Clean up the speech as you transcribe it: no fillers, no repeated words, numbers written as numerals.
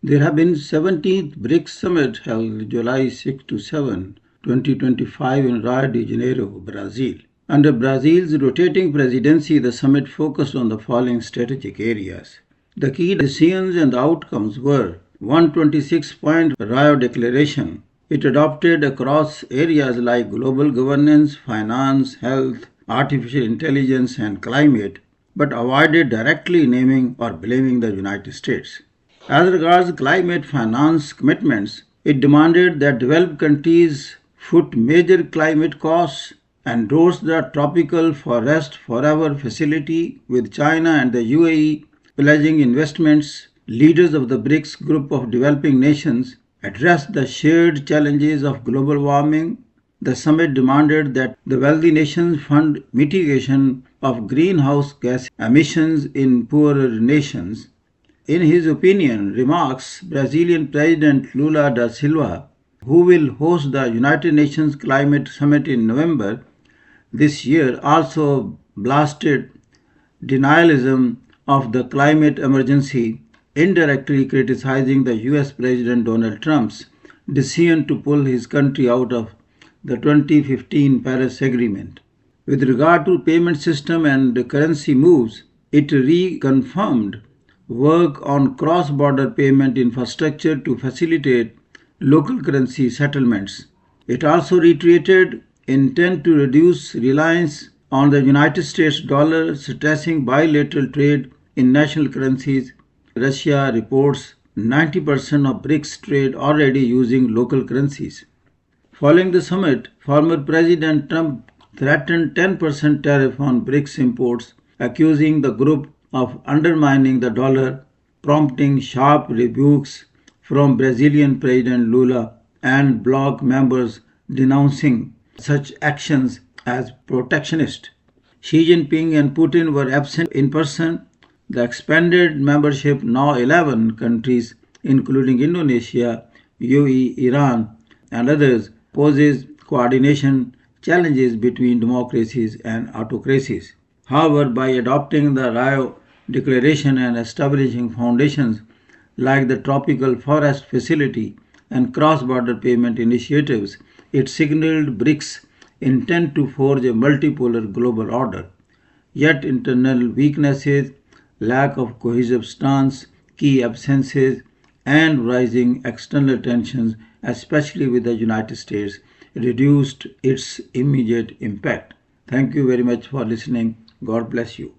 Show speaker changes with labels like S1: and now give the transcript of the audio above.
S1: There have been 17th BRICS Summit held July 6 to 7, 2025 in Rio de Janeiro, Brazil. Under Brazil's rotating presidency, the summit focused on the following strategic areas. The key decisions and the outcomes were 126-point Rio Declaration. It adopted across areas like global governance, finance, health, artificial intelligence, and climate, but avoided directly naming or blaming the United States. As regards climate finance commitments, it demanded that developed countries foot major climate costs, endorsed the Tropical Forest Forever facility with China and the UAE pledging investments. Leaders of the BRICS group of developing nations addressed the shared challenges of global warming. The summit demanded that the wealthy nations fund mitigation of greenhouse gas emissions in poorer nations. In his opinion, remarks, Brazilian President Lula da Silva, who will host the United Nations Climate Summit in November this year, also blasted denialism of the climate emergency, indirectly criticizing the US President Donald Trump's decision to pull his country out of the 2015 Paris Agreement. With regard to payment system and currency moves, it reconfirmed work on cross-border payment infrastructure to facilitate local currency settlements. It also reiterated intent to reduce reliance on the United States dollar, stressing bilateral trade in national currencies. Russia reports 90% of BRICS trade already using local currencies. Following the summit, former President Trump threatened 10% tariff on BRICS imports, accusing the group of undermining the dollar, prompting sharp rebukes from Brazilian President Lula and bloc members denouncing such actions as protectionist. Xi Jinping and Putin were absent in person. The expanded membership, now 11 countries, including Indonesia, UAE, Iran, and others, poses coordination challenges between democracies and autocracies. However, by adopting the Rio Declaration and establishing foundations like the Tropical Forest Facility and cross-border payment initiatives, it signaled BRICS' intent to forge a multipolar global order. Yet internal weaknesses, lack of cohesive stance, key absences, and rising external tensions, especially with the United States, reduced its immediate impact. Thank you very much for listening. God bless you.